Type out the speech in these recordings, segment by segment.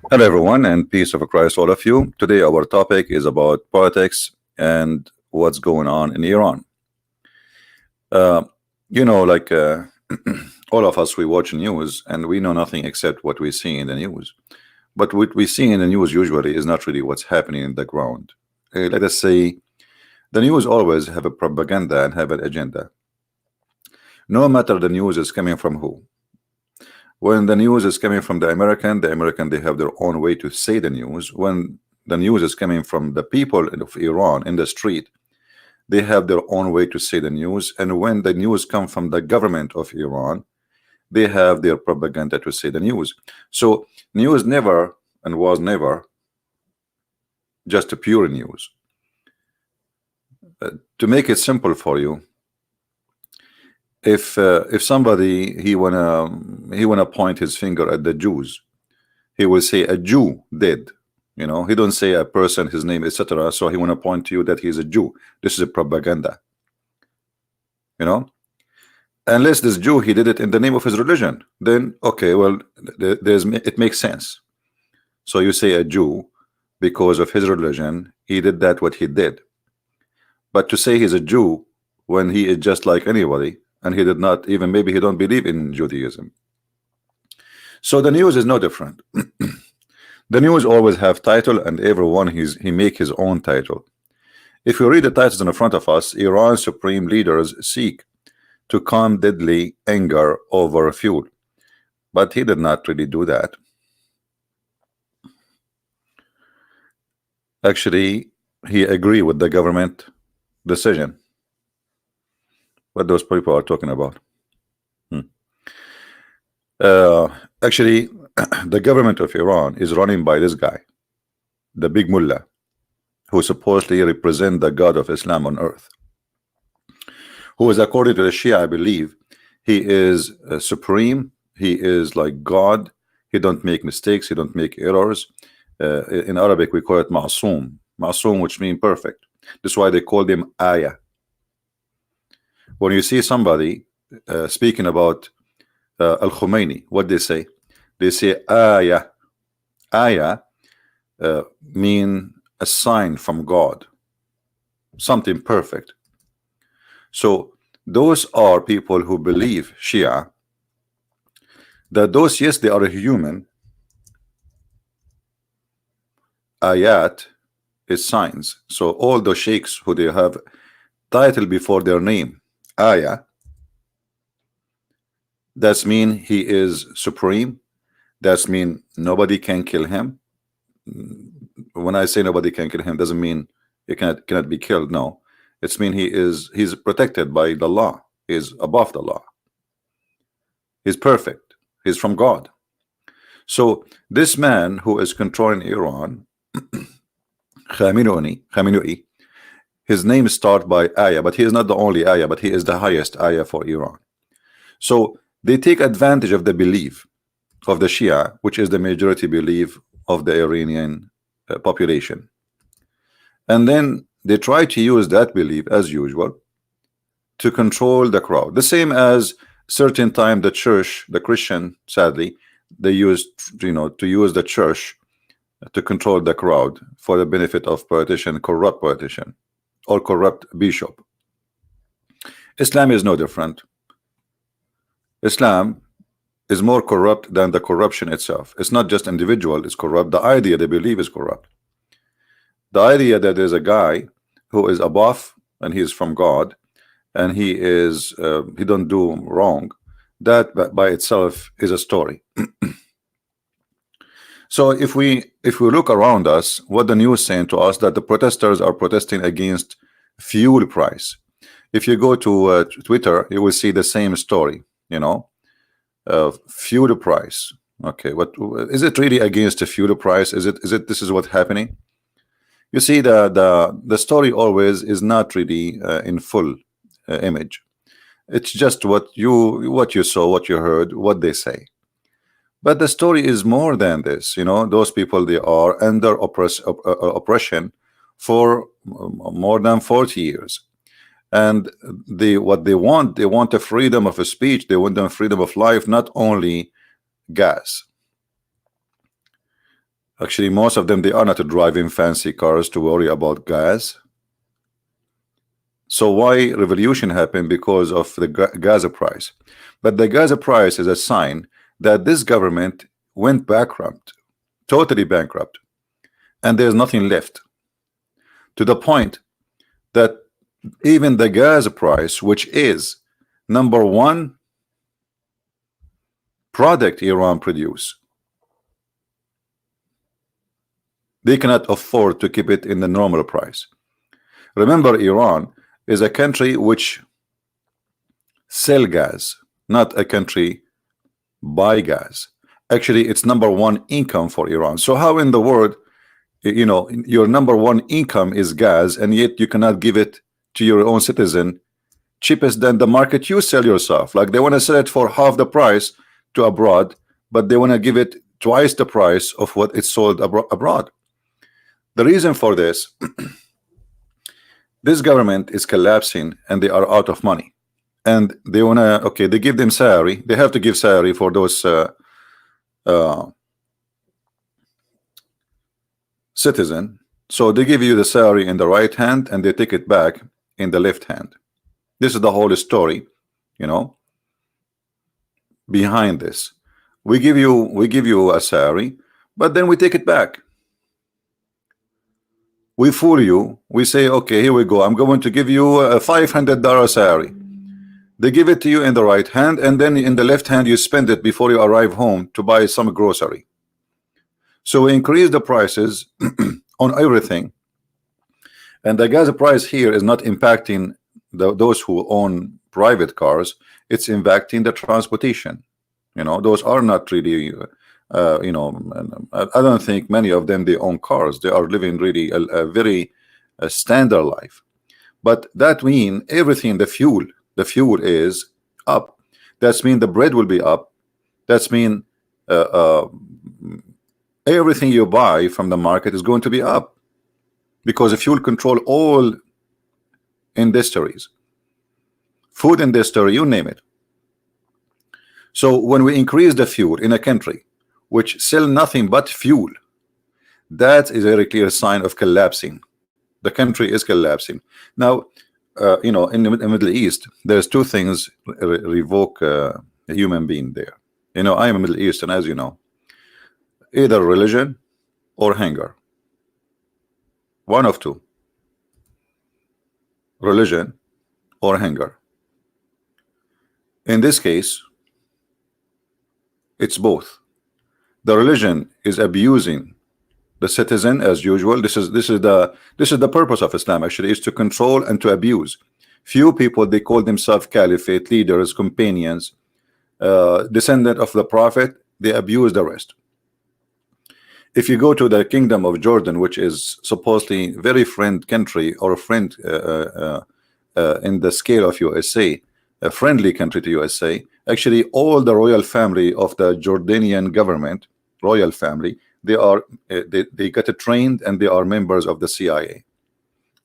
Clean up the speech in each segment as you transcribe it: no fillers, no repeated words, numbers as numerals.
Hello, everyone, and peace of Christ, all of you. Today, our topic is about politics and what's going on in Iran. Uh, like all of us, we watch news and we know nothing except what we see in the news. But what we see in the news usually is not really what's happening in the ground. Let us say the news always have a propaganda and have an agenda. No matter the news is coming from who. When the news is coming from the American they have their own way to say the news. When the news is coming from the people of Iran in the street, they have their own way to say the news. And when the news come from the government of Iran, they have their propaganda to say the news. So news never and was never just a pure news. To make it simple for you, if somebody he wanna point his finger at the Jews, he will say a Jew did. He don't say a person, his name, etc. So he wanna point to you that he's a Jew. This is a propaganda. Unless this Jew he did it in the name of his religion, then okay, well, it makes sense. So you say a Jew because of his religion, he did that what he did. But to say he's a Jew when he is just like anybody, and he did not even, maybe he don't believe in Judaism. So the news is no different. The news always have title, and everyone he make his own title. If you read the titles in front of us, Iran's supreme leaders seek to calm deadly anger over fuel, but he did not really do that. Actually, he agreed with the government decision. What those people are talking about. Actually, the government of Iran is running by this guy, the big mullah, who supposedly represent the God of Islam on earth, who is, according to the Shia, I believe, he is supreme. He is like God. He don't make mistakes. He don't make errors. In Arabic, we call it ma'soom. Ma'soom, which means perfect. That's why they call him ayah. When you see somebody speaking about Al-Khomeini, what they say? They say ayah. Ayah mean a sign from God, something perfect. So those are people who believe, Shia, that those, yes, they are human. Ayat is signs. So all the sheikhs who they have title before their name, ayah, that's mean he is supreme. That's mean nobody can kill him. When I say nobody can kill him, doesn't mean he cannot be killed. No, it's mean he's protected by the law. He is above the law. He's perfect. He's from God. So this man who is controlling Iran, Khamenei, his name starts by ayah, but he is not the only ayah, but he is the highest ayah for Iran. So they take advantage of the belief of the Shia, which is the majority belief of the Iranian population, and then they try to use that belief as usual to control the crowd. The same as certain time the church, the Christian, sadly, they used to use the church to control the crowd for the benefit of politician, corrupt politician, or corrupt bishop. Islam is no different. Islam is more corrupt than the corruption itself. It's not just individual is corrupt. The idea they believe is corrupt. The idea that there's a guy who is above and he is from God and he is he don't do wrong, that by itself is a story. So if we look around us, what the news saying to us that the protesters are protesting against fuel price. If you go to Twitter, you will see the same story. Fuel price. Okay, what is it really against the fuel price? Is it this is what's happening? You see, the story always is not really in full image. It's just what you saw, what you heard, what they say. But the story is more than this. Those people, they are under oppression for more than 40 years. And what they want a freedom of speech. They want a freedom of life, not only gas. Actually, most of them, they are not driving fancy cars to worry about gas. So why revolution happened? Because of the gas price. But the gas price is a sign that this government went bankrupt, totally bankrupt, and there's nothing left, to the point that even the gas price, which is #1 product Iran produce, they cannot afford to keep it in the normal price. Remember, Iran is a country which sell gas, not a country buy gas. Actually, it's #1 income for Iran. So how in the world, you know, your #1 income is gas, and yet you cannot give it to your own citizen cheapest than the market you sell yourself? Like, they want to sell it for half the price to abroad, but they want to give it twice the price of what it's sold abroad. The reason for this, this government is collapsing and they are out of money, and they want to, okay, they give them salary. They have to give salary for those citizen. So they give you the salary in the right hand and they take it back in the left hand. This is the whole story, you know, behind this. We give you a salary, but then we take it back. We fool you. We say, okay, here we go, I'm going to give you a $500 salary. They give it to you in the right hand, and then in the left hand you spend it before you arrive home to buy some grocery. So we increase the prices on everything, and the gas price here is not impacting those who own private cars. It's impacting the transportation. You know, those are not really you know, I don't think many of them, they own cars. They are living really a very standard life. But that means everything, the fuel is up. That's mean the bread will be up. That's mean everything you buy from the market is going to be up, because the fuel control all industries, food industry, you name it. So when we increase the fuel in a country which sell nothing but fuel, that is a very clear sign of collapsing. The country is collapsing. Now, you know, in the Middle East, there's two things revoke a human being there. You know, I am a Middle Eastern, as you know. Either religion or hunger. One of two. Religion or hunger. In this case, it's both. The religion is abusing the citizen as usual. This is the purpose of Islam, actually, is to control and to abuse. Few people, they call themselves caliphate leaders, companions, descendant of the prophet. They abuse the rest. If you go to the kingdom of Jordan, which is supposedly very friend country, or a friend in the scale of USA, a friendly country to USA, actually all the royal family of the Jordanian government, royal family, they got trained and they are members of the CIA.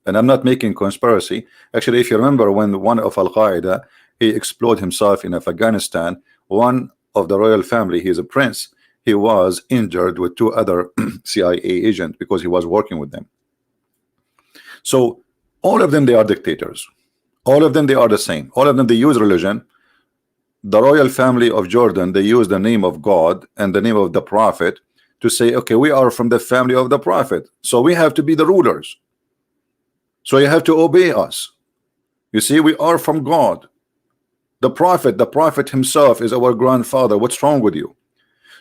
And I'm not making conspiracy. Actually, if you remember, when one of Al-Qaeda, he exploded himself in Afghanistan, one of the royal family, he's a prince, he was injured with two other CIA agents because he was working with them. So all of them, they are dictators. All of them, they are the same. All of them, they use religion. The royal family of Jordan, they use the name of God and the name of the prophet to say, okay, we are from the family of the prophet, so we have to be the rulers, so you have to obey us. You see, we are from God. The prophet himself is our grandfather. What's wrong with you?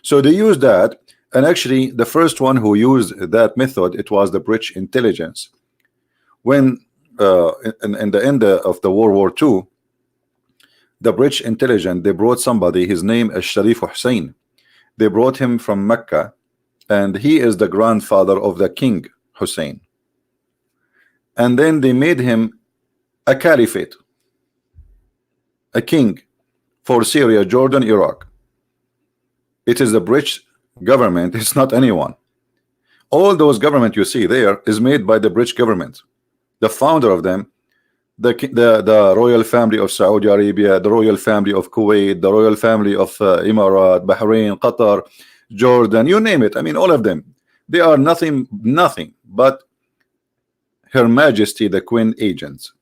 So they use that. And actually the first one who used that method, it was the British intelligence. When in the end of the World War II, the British intelligence, they brought somebody, his name is Sharif Hussein. They brought him from Mecca, and he is the grandfather of the King Hussein. And then they made him a caliphate, a king for Syria, Jordan, Iraq. It is the British government. It's not anyone. All those government you see there is made by the British government. The founder of them, the royal family of Saudi Arabia, the royal family of Kuwait, the royal family of Emirat, Bahrain, Qatar, Jordan, you name it. I mean, all of them. They are nothing but Her Majesty the Queen agents.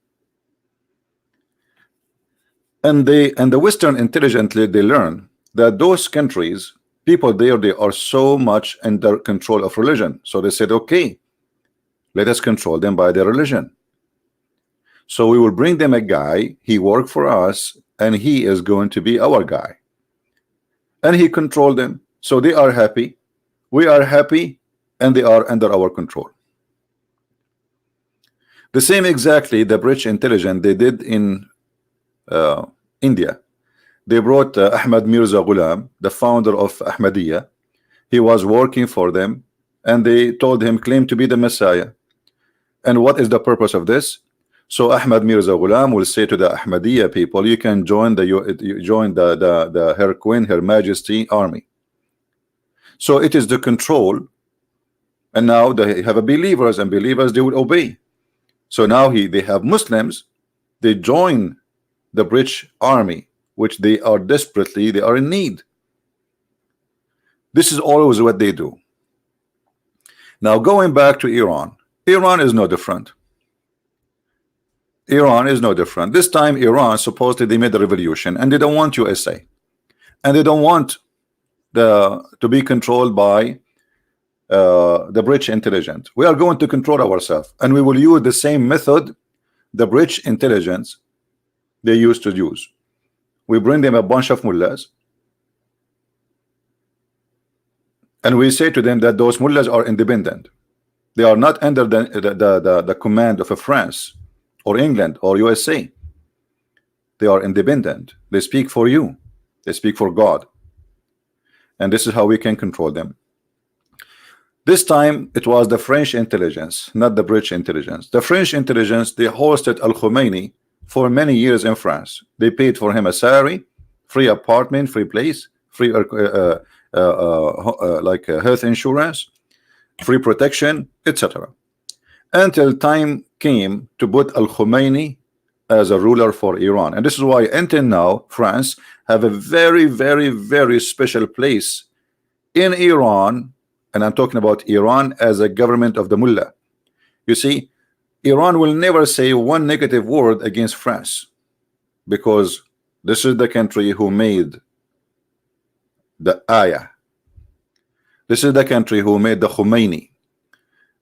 And the Western intelligently they learn that those countries, people there, they are so much under control of religion. So they said, okay, let us control them by their religion. So we will bring them a guy, he worked for us, and he is going to be our guy. And he controlled them. So they are happy, we are happy, and they are under our control. The same exactly the British intelligence they did in India. They brought Ahmad Mirza Ghulam, the founder of Ahmadiyya. He was working for them, and they told him, claim to be the Messiah. And what is the purpose of this? So Ahmad Mirza Ghulam will say to the Ahmadiyya people, you can join the Her Queen, Her Majesty army. So it is the control, and now they have a believers, and believers they will obey. So now they have Muslims, they join the British army, which they are in need. This is always what they do. Now going back to Iran, Iran is no different. Iran is no different. This time Iran supposedly they made a revolution, and they don't want USA, and they don't want to be controlled by the British intelligence. We are going to control ourselves, and we will use the same method the British intelligence they used to use. We bring them a bunch of mullahs, and we say to them that those mullahs are independent. They are not under the command of France or England or USA. They are independent. They speak for you. They speak for God. And this is how we can control them. This time it was the French intelligence, not the British intelligence. The French intelligence, they hosted Al-Khomeini for many years in France. They paid for him a salary, free apartment, free place, free health insurance, free protection, etc. Until time came to put Al-Khomeini as a ruler for Iran. And this is why until now France have a very, very, very special place in Iran. And I'm talking about Iran as a government of the mullah. You see, Iran will never say one negative word against France, because this is the country who made the ayah. This is the country who made the Khomeini.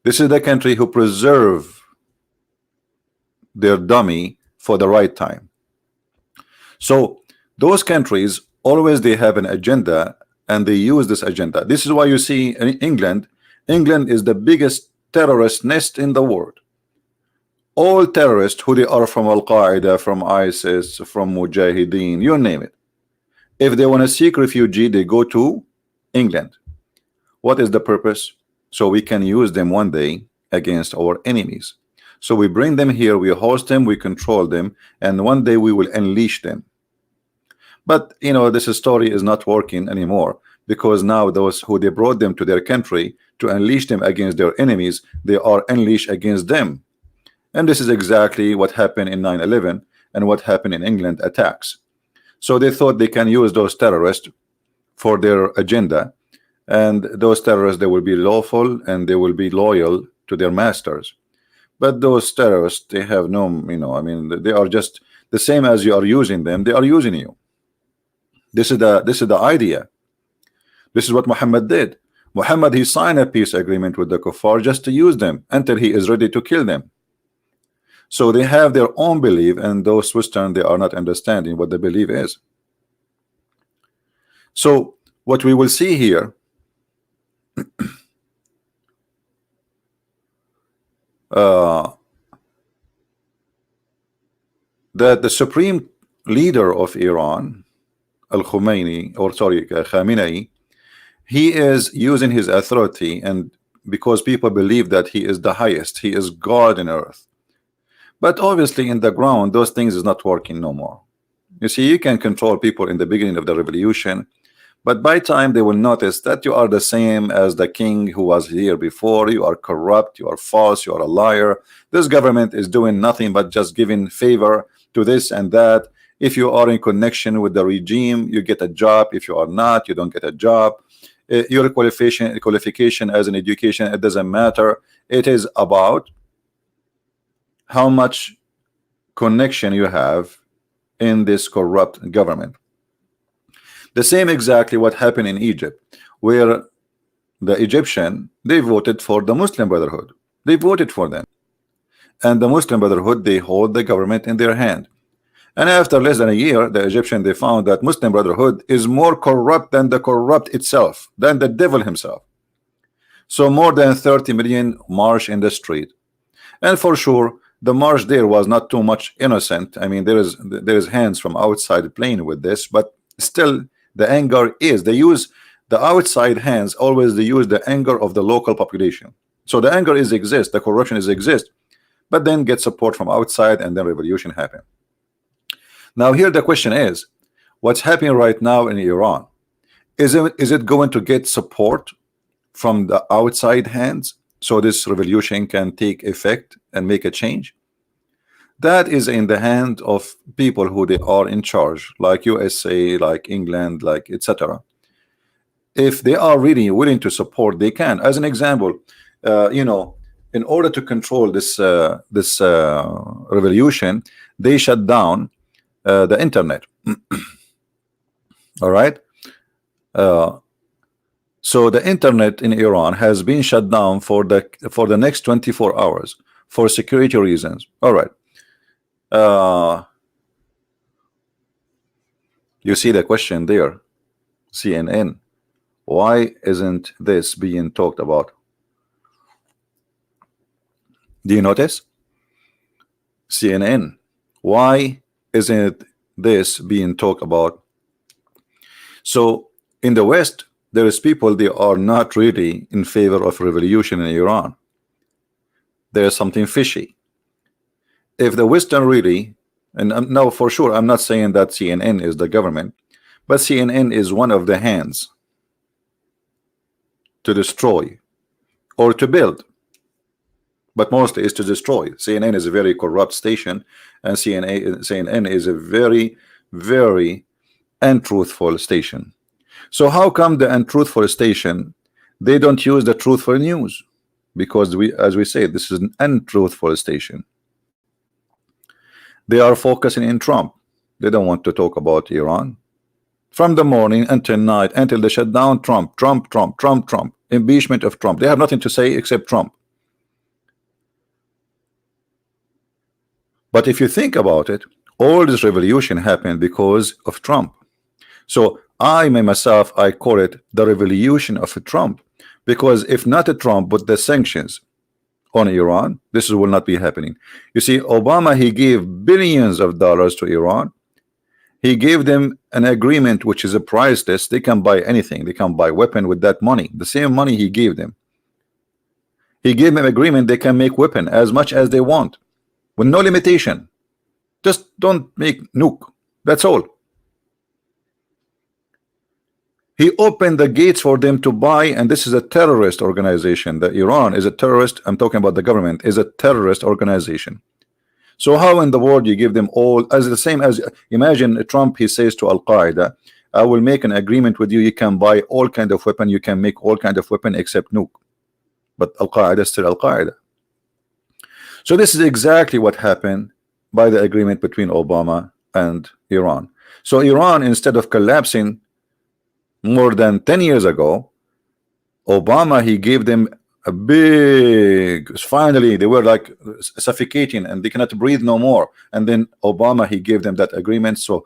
This is the country who preserve their dummy for the right time. So those countries always they have an agenda, and they use this agenda. This is why you see in England is the biggest terrorist nest in the world. All terrorists, who they are, from Al-Qaeda, from ISIS, from Mujahideen, you name it, if they want to seek refugee, they go to England. What is the purpose? So we can use them one day against our enemies. So we bring them here, we host them, we control them, and one day we will unleash them. But you know, this story is not working anymore, because now those who they brought them to their country to unleash them against their enemies, they are unleashed against them. And this is exactly what happened in 9/11 and what happened in England attacks. So they thought they can use those terrorists for their agenda, and those terrorists, they will be lawful and they will be loyal to their masters. But those terrorists, they have no, you know, I mean, they are just the same as you are using them, they are using you. This is the idea. This is what Muhammad did. Muhammad, he signed a peace agreement with the kuffar just to use them until he is ready to kill them. So they have their own belief, and those Western, they are not understanding what the belief is. So what we will see here, that the supreme leader of Iran, Al-Khomeini, or sorry, Khamenei, he is using his authority, and because people believe that he is the highest, he is God in earth. But obviously in the ground, those things is not working no more. You see, you can control people in the beginning of the revolution, but by time they will notice that you are the same as the king who was here before. You are corrupt, you are false, you are a liar. This government is doing nothing but just giving favor to this and that. If you are in connection with the regime, you get a job. If you are not, you don't get a job. your qualification as an education, it doesn't matter. It is about how much connection you have in this corrupt government. The same exactly what happened in Egypt, where the Egyptian, they voted for the Muslim Brotherhood. They voted for them, and the Muslim Brotherhood, they hold the government in their hand. And after less than a year, the Egyptian, they found that Muslim Brotherhood is more corrupt than the corrupt itself, than the devil himself. So more than 30 million march in the street, and for sure the march there was not too much innocent. I mean, there is hands from outside playing with this, but still the anger is, they use the outside hands, always they use the anger of the local population. So the anger is exist, the corruption is exist, but then get support from outside, and then revolution happen. Now here the question is, what's happening right now in Iran? Is it going to get support from the outside hands so this revolution can take effect and make a change? That is in the hand of people who they are in charge, like USA, like England, like etc. If they are really willing to support, they can. As an example, you know, in order to control this revolution, they shut down the internet. All right. So the internet in Iran has been shut down for the next 24 hours for security reasons. All right. You see the question there, CNN. Why isn't this being talked about? Do you notice? CNN. Why isn't this being talked about? So in the West, there is people, they are not really in favor of revolution in Iran. There is something fishy. If the Western really, and now for sure I'm not saying that CNN is the government, but CNN is one of the hands to destroy or to build, but mostly is to destroy. CNN is a very corrupt station, and CNN is a very, very untruthful station. So how come the untruthful station, they don't use the truthful news? Because as we say, this is an untruthful station. They are focusing in Trump. They don't want to talk about Iran. From the morning until night, until they shut down Trump, Trump, Trump, Trump, Trump, impeachment of Trump. They have nothing to say except Trump. But if you think about it, all this revolution happened because of Trump. So I myself, I call it the revolution of Trump, because if not a Trump but the sanctions on Iran, this will not be happening. You see, Obama, he gave billions of dollars to Iran. He gave them an agreement which is a priceless. They can buy anything. They can buy weapon with that money, the same money he gave them. He gave them agreement they can make weapon as much as they want with no limitation. Just don't make nuke, that's all. He opened the gates for them to buy, and this is a terrorist organization. That Iran is a terrorist. I'm talking about the government is a terrorist organization. So how in the world you give them all as the same as, imagine Trump, he says to Al-Qaeda, I will make an agreement with you, you can buy all kind of weapon, you can make all kind of weapon except nuke. But Al-Qaeda is still Al-Qaeda. So this is exactly what happened by the agreement between Obama and Iran. So Iran, instead of collapsing more than 10 years ago, Obama, he gave them a big, finally they were like suffocating and they cannot breathe no more, and then Obama, he gave them that agreement, so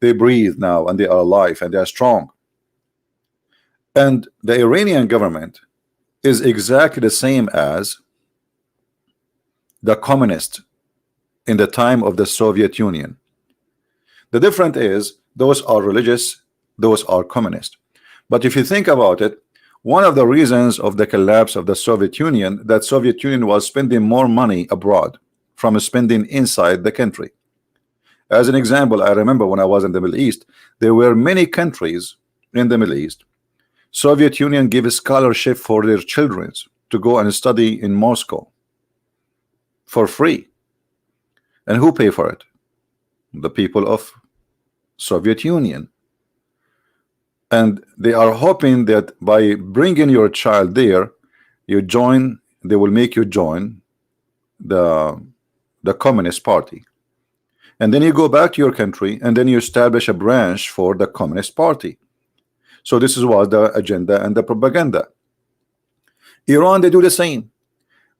they breathe now and they are alive and they are strong. And the Iranian government is exactly the same as the communist in the time of the Soviet Union. The difference is those are religious, those are communist. But if you think about it, one of the reasons of the collapse of the Soviet Union, that Soviet Union was spending more money abroad from spending inside the country. As an example, I remember when I was in the Middle East, there were many countries in the Middle East. Soviet Union gave a scholarship for their children to go and study in Moscow for free. And who pay for it? The people of Soviet Union. and they are hoping that by bringing your child there, you join, they will make you join the Communist Party, and then you go back to your country, and then you establish a branch for the Communist Party. So this is what the agenda and the propaganda. Iran, they do the same.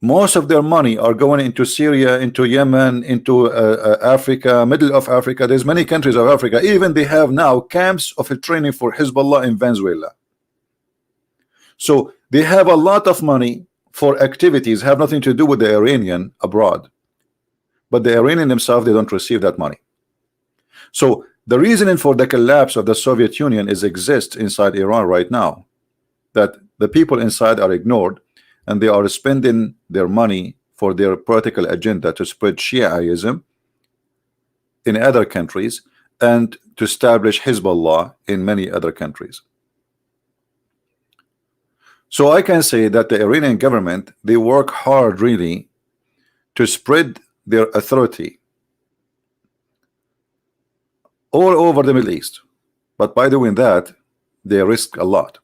Most of their money are going into Syria, into Yemen, into Africa, middle of Africa. There's many countries of Africa. Even they have now camps of training for Hezbollah in Venezuela. So they have a lot of money for activities have nothing to do with the Iranian abroad, but the Iranian themselves, they don't receive that money. So the reasoning for the collapse of the Soviet Union is exists inside Iran right now, that the people inside are ignored, and they are spending their money for their political agenda to spread Shiaism in other countries and to establish Hezbollah in many other countries. So I can say that the Iranian government, they work hard really to spread their authority all over the Middle East, but by doing that they risk a lot.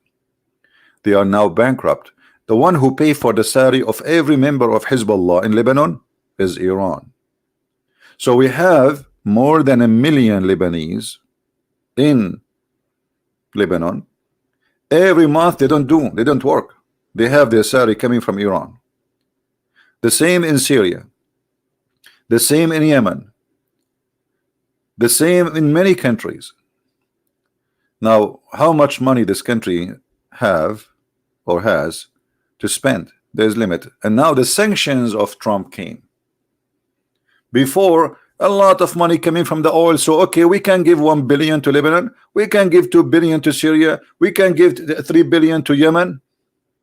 They are now bankrupt. The one who pay for the salary of every member of Hezbollah in Lebanon is Iran. So we have more than 1 million Lebanese in Lebanon. Every month they don't work. They have their salary coming from Iran. The same in Syria, the same in Yemen, the same in many countries. Now, how much money this country have or has to spend? There's limit. And now the sanctions of Trump came. Before, a lot of money coming from the oil. So okay, we can give 1 billion to Lebanon, we can give 2 billion to Syria, we can give 3 billion to Yemen,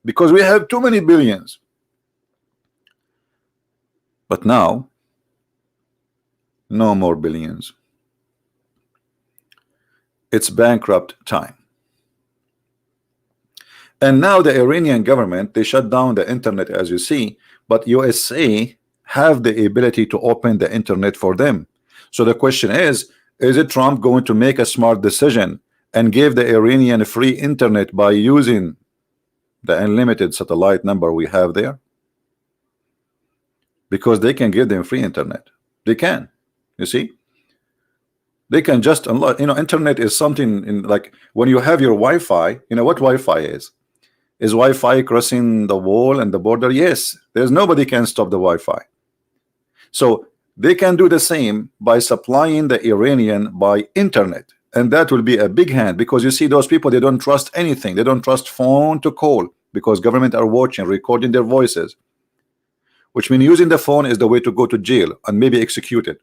because we have too many billions. But now, no more billions. It's bankrupt time. And now the Iranian government, they shut down the internet, as you see, but USA have the ability to open the internet for them. So the question is it Trump going to make a smart decision and give the Iranian free internet by using the unlimited satellite number we have there? Because they can give them free internet. They can, you see, they can just unlock, internet is something in, like when you have your Wi-Fi, what Wi-Fi is Wi-Fi crossing the wall and the border? Yes, there's nobody can stop the Wi-Fi. So they can do the same by supplying the Iranian by internet, and that will be a big hand, because you see those people, they don't trust anything. They don't trust phone to call because government are watching, recording their voices, which means using the phone is the way to go to jail and maybe executed.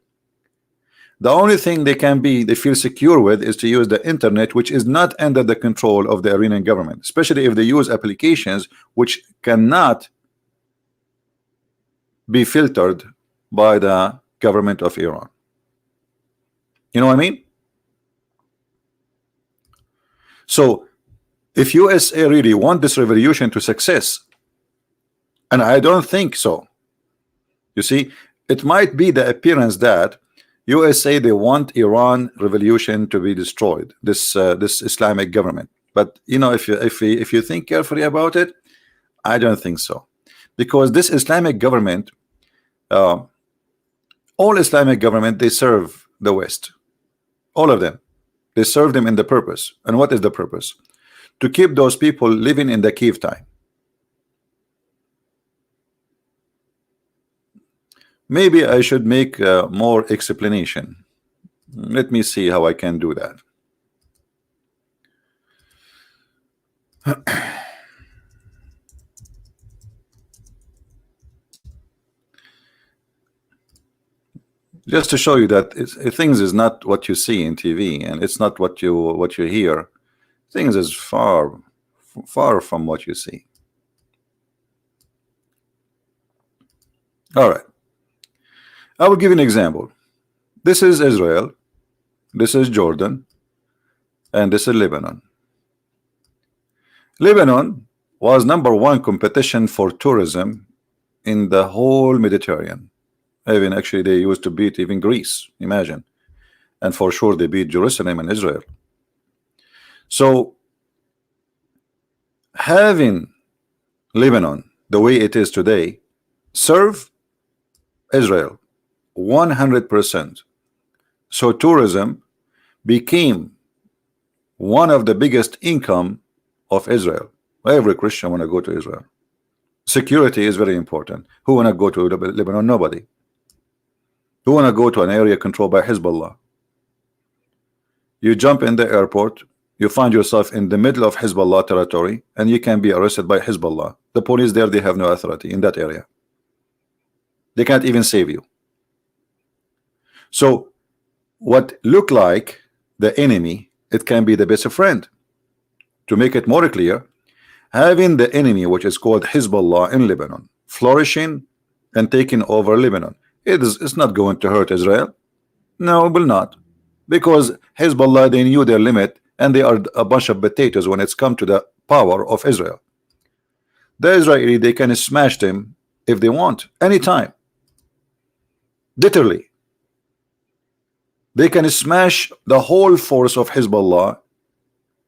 The only thing they feel secure with is to use the internet, which is not under the control of the Iranian government, especially if they use applications which cannot be filtered by the government of Iran. You know what I mean? So if USA really want this revolution to success, and I don't think so, you see, it might be the appearance that USA, they want Iran revolution to be destroyed, this Islamic government. But if you think carefully about it, I don't think so, because this Islamic government, all Islamic government, they serve the West, all of them. They serve them in the purpose. And what is the purpose? To keep those people living in the cave time. Maybe I should make more explanation. Let me see how I can do that. Just to show you that things is not what you see in TV, and it's not what you hear. Things is far from what you see. All right. I will give you an example. This is Israel, this is Jordan, and this is Lebanon. Lebanon was #1 competition for tourism in the whole Mediterranean. Even actually they used to beat even Greece, imagine. And for sure they beat Jerusalem and Israel. So Having Lebanon the way it is today serve Israel 100%. So tourism became one of the biggest income of Israel. Every Christian want to go to Israel. Security is very important. Who want to go to Lebanon? Nobody. Who want to go to an area controlled by Hezbollah? You jump in the airport, you find yourself in the middle of Hezbollah territory, and you can be arrested by Hezbollah. The police there, they have no authority in that area. They can't even save you. So what look like the enemy, it can be the best friend. To make it more clear, having the enemy, which is called Hezbollah in Lebanon, flourishing and taking over Lebanon, it's not going to hurt Israel. No, it will not, because Hezbollah, they knew their limit, and they are a bunch of potatoes when it's come to the power of Israel. The Israeli, they can smash them if they want, anytime. Literally, they can smash the whole force of Hezbollah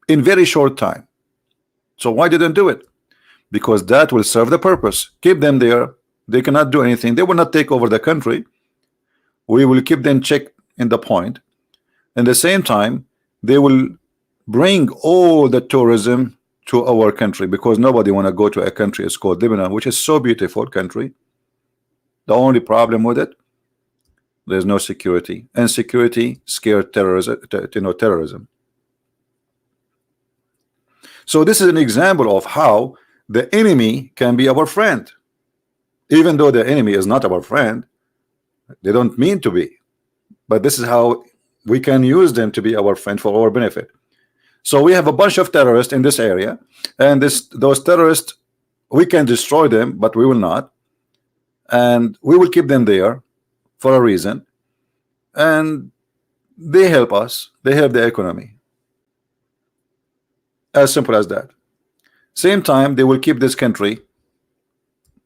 in very short time. So why didn't do it? Because that will serve the purpose. Keep them there. They cannot do anything. They will not take over the country. We will keep them checked in the point. At the same time, they will bring all the tourism to our country, because nobody want to go to a country it's called Lebanon, which is so beautiful country. The only problem with it, there's no security, and security scare terrorism, terrorism. So this is an example of how the enemy can be our friend, even though the enemy is not our friend. They don't mean to be, but this is how we can use them to be our friend for our benefit. So we have a bunch of terrorists in this area, and those terrorists, we can destroy them, but we will not, and we will keep them there for a reason, and they help us. They help the economy. As simple as that. Same time, they will keep this country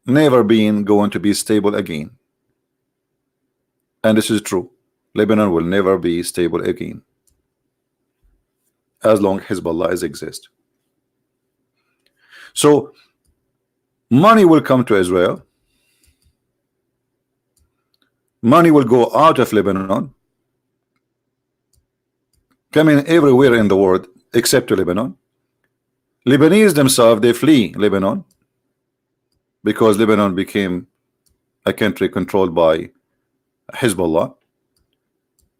never being going to be stable again. And this is true. Lebanon will never be stable again as long as Hezbollah exists. So money will come to Israel. Money will go out of Lebanon, coming everywhere in the world except to Lebanon. Lebanese themselves, they flee Lebanon because Lebanon became a country controlled by Hezbollah,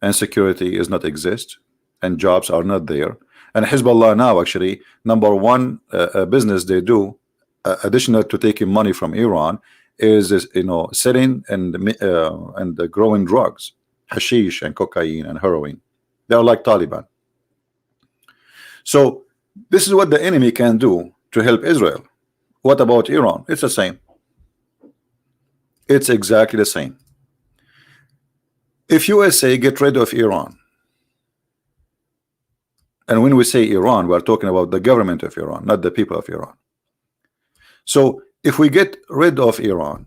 and security is not exist, and jobs are not there. And Hezbollah now, actually, number one business they do, additional to taking money from Iran, is selling and growing drugs, hashish and cocaine and heroin. They are like Taliban. So this is what the enemy can do to help Israel. What about Iran? It's the same. It's exactly the same. If USA get rid of Iran, and when we say Iran, we're talking about the government of Iran, not the people of Iran. So if we get rid of Iran,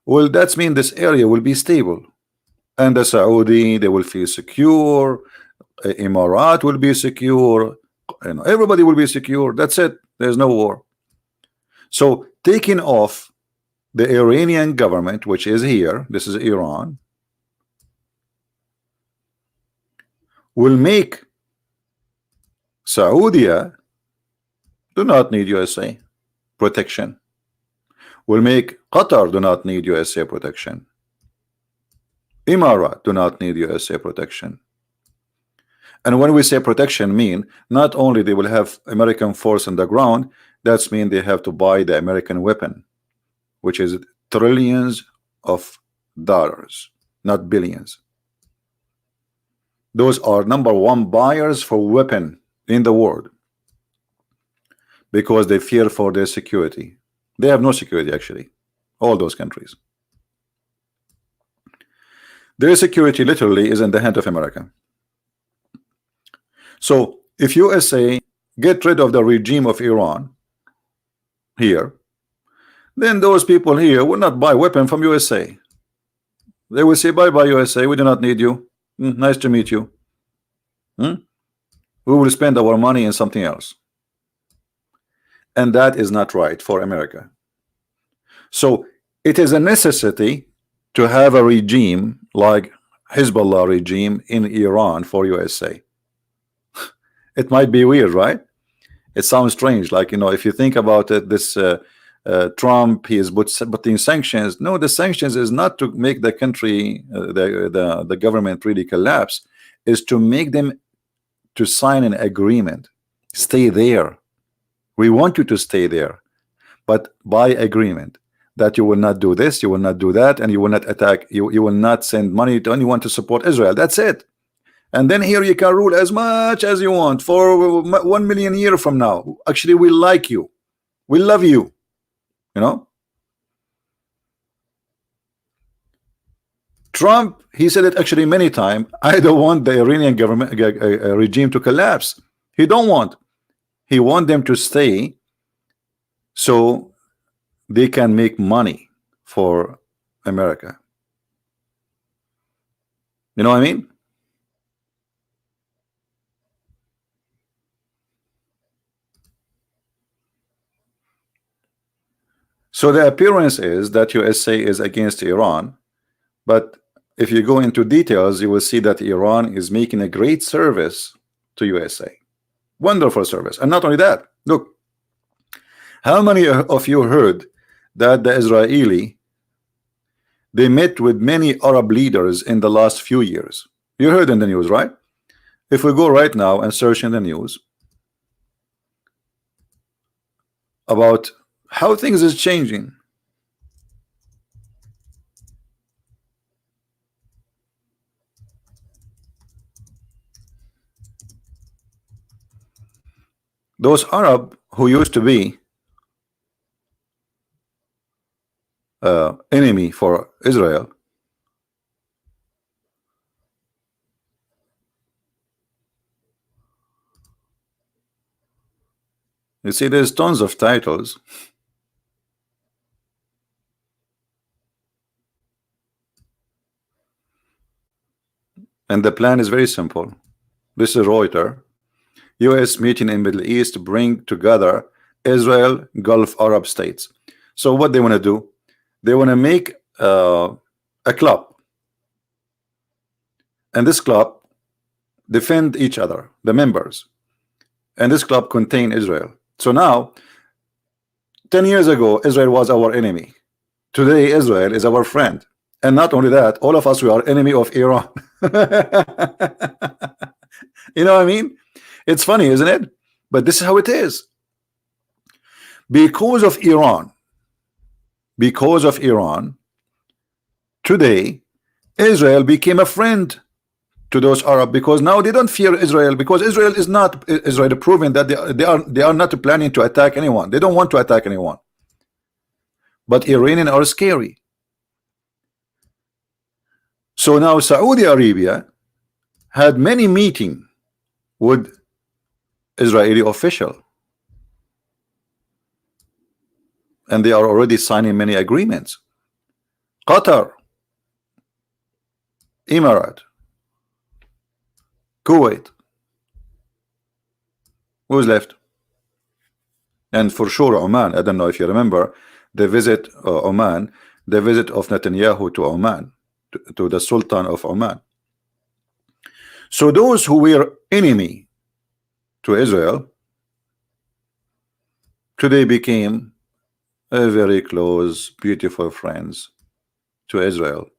well, that means this area will be stable, and the Saudi, they will feel secure, Emirat will be secure, everybody will be secure. That's it. There's no war. So taking off the Iranian government, which is here, this is Iran, will make Saudi do not need USA protection. Will make Qatar do not need USA protection. Emirat do not need USA protection. And when we say protection, mean not only they will have American force on the ground, that's mean they have to buy the American weapon, which is trillions of dollars, not billions. Those are number one buyers for weapon in the world, because they fear for their security. They have no security, actually, all those countries. Their security literally is in the hand of America. So if USA get rid of the regime of Iran here, then those people here will not buy weapon from USA. They will say, bye-bye USA, we do not need you. Nice to meet you. We will spend our money in something else. and that is not right for America. So it is a necessity to have a regime like Hezbollah regime in Iran for USA. It might be weird, right? It sounds strange, like, you know, if you think about it, this Trump, he is putting sanctions. No, the sanctions is not to make the country, the government really collapse, is to make them to sign an agreement. Stay there. We want you to stay there, but by agreement that you will not do this, you will not do that, and you will not attack, you will not send money to anyone to support Israel. That's it. And then here you can rule as much as you want for 1 million years from now. Actually, we like you. We love you. You know? Trump, he said it actually many times. I don't want the Iranian government regime to collapse. He don't want. He want them to stay so they can make money for America. You know what I mean? So the appearance is that USA is against Iran, but if you go into details, you will see that Iran is making a great service to USA. Wonderful service. And not only that, look, how many of you heard that the Israeli, they met with many Arab leaders in the last few years? You heard in the news, right? If we go right now and search in the news about how things is changing, those Arab who used to be enemy for Israel, you see there's tons of titles. And the plan is very simple. This is Reuters. US meeting in Middle East to bring together Israel, Gulf Arab states. So what they want to do, they want to make a club, and this club defend each other, the members, and this club contain Israel. So now 10 years ago Israel was our enemy. Today Israel is our friend. And not only that, all of us, we are enemy of Iran. You know what I mean? It's funny, isn't it? But this is how it is. Because of Iran, today Israel became a friend to those Arab, because now they don't fear Israel, because Israel is not, Israel proving that they are not planning to attack anyone. They don't want to attack anyone. But Iranians are scary. So now Saudi Arabia had many meetings with Israeli official, and they are already signing many agreements. Qatar, Emirates, Kuwait, who's left? And for sure Oman. I don't know if you remember the visit Oman, the visit of Netanyahu to Oman, to the Sultan of Oman. So those who were enemy to Israel today became a very close, beautiful friends to Israel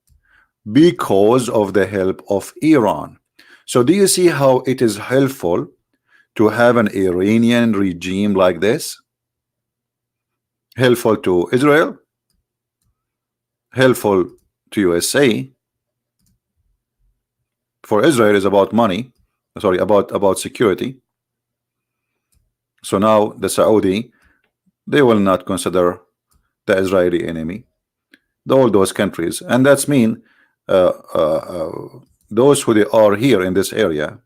because of the help of Iran. So do you see how it is helpful to have an Iranian regime like this? Helpful to Israel, helpful to USA. For Israel is about money, sorry, about security. So now the Saudi, they will not consider the Israeli enemy, all those countries, and that's mean those who they are here in this area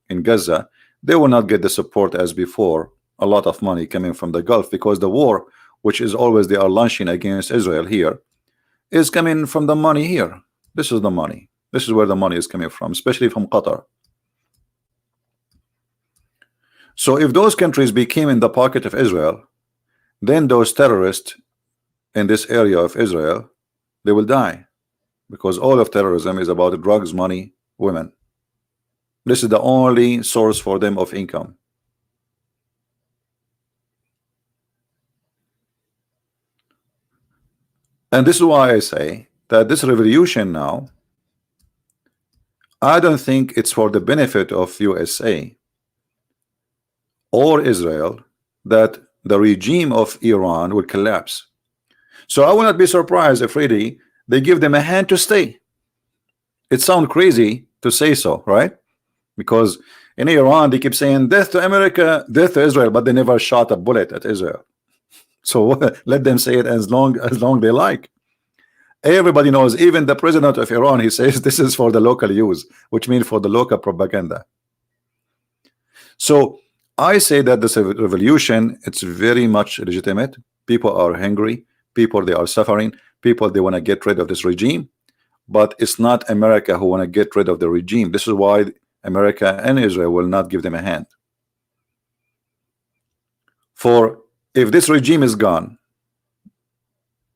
in Gaza, they will not get the support as before. A lot of money coming from the Gulf, because the war, which is always they are launching against Israel here, is coming from the money here. This is the money. This is where the money is coming from, especially from Qatar. So if those countries became in the pocket of Israel, then those terrorists in this area of Israel, they will die, because all of terrorism is about drugs, money, women. This is the only source for them of income. And this is why I say that this revolution now, I don't think it's for the benefit of USA or Israel that the regime of Iran will collapse. So I will not be surprised if really they give them a hand to stay. It sounds crazy to say so, right? Because in Iran they keep saying death to America, death to Israel, but they never shot a bullet at Israel. So let them say it as long they like. Everybody knows, even the president of Iran, he says this is for the local use, which means for the local propaganda. So I say that this revolution, it's very much legitimate. People are hungry, people they are suffering, people they want to get rid of this regime, but it's not America who want to get rid of the regime. This is why America and Israel will not give them a hand. For if this regime is gone,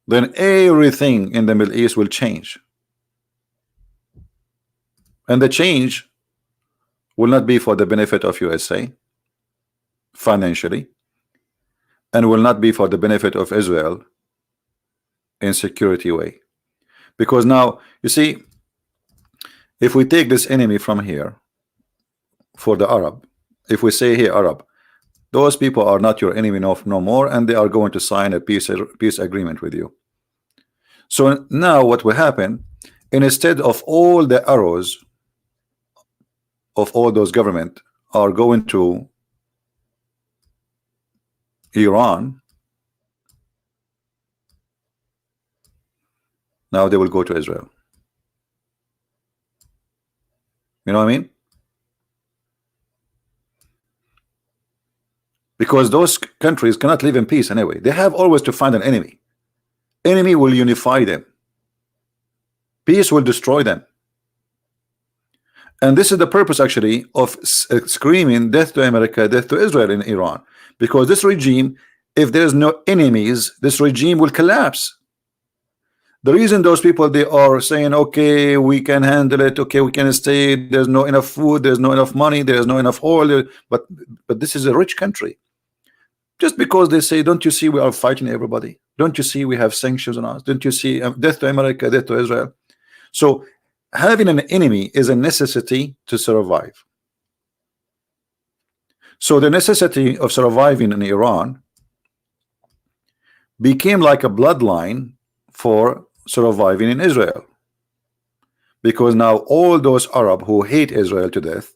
then everything in the Middle East will change. And the change will not be for the benefit of USA financially, and will not be for the benefit of Israel in security way. Because now, you see, if we take this enemy from here for the Arab, if we say here Arab, those people are not your enemy no more, and they are going to sign a peace agreement with you. So now what will happen, instead of all the arrows of all those government are going to Iran, now they will go to Israel. You know what I mean? Because those countries cannot live in peace anyway. They have always to find an enemy. Enemy will unify them. Peace will destroy them. And this is the purpose actually of screaming death to America, death to Israel in Iran. Because this regime, if there's no enemies, this regime will collapse. The reason those people, they are saying, okay, we can handle it, okay, we can stay, there's no enough food, there's no enough money, there's no enough oil, but this is a rich country. Just because they say, don't you see we are fighting everybody? Don't you see we have sanctions on us? Don't you see death to America, death to Israel? So having an enemy is a necessity to survive. So the necessity of surviving in Iran became like a bloodline for surviving in Israel. Because now all those Arab who hate Israel to death,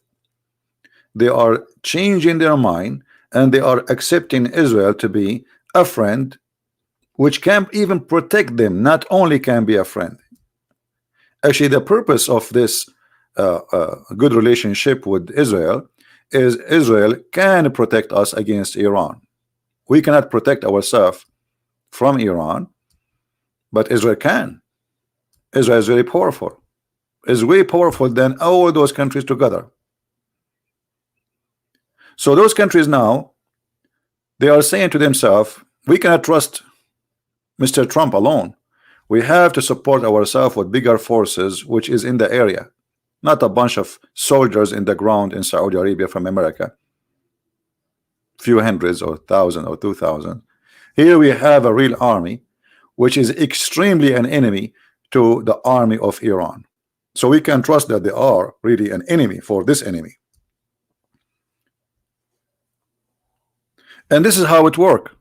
they are changing their mind, and they are accepting Israel to be a friend which can even protect them, not only can be a friend. Actually, the purpose of this good relationship with Israel is Israel can protect us against Iran. We cannot protect ourselves from Iran, but Israel can. Israel is very powerful. Is way powerful than all those countries together. So those countries now, they are saying to themselves, we cannot trust Mr. Trump alone. We have to support ourselves with bigger forces, which is in the area, not a bunch of soldiers in the ground in Saudi Arabia from America, few hundreds or 1,000 or 2,000. Here we have a real army, which is extremely an enemy to the army of Iran. So we can trust that they are really an enemy for this enemy. And this is how it works.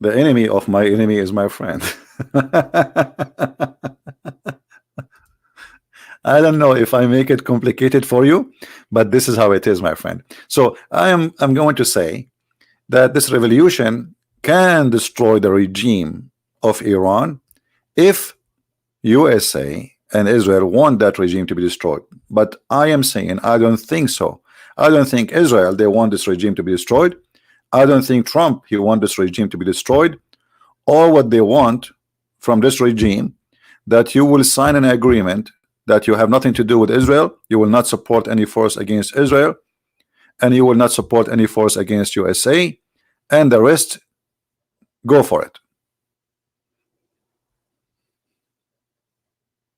The enemy of my enemy is my friend. I don't know if I make it complicated for you, but this is how it is, my friend. So I'm going to say that this revolution can destroy the regime of Iran if USA and Israel want that regime to be destroyed. But I am saying I don't think so. I don't think Israel, they want this regime to be destroyed. I don't think Trump, he wants this regime to be destroyed. All what they want from this regime, that you will sign an agreement that you have nothing to do with Israel, you will not support any force against Israel, and you will not support any force against USA, and the rest go for it.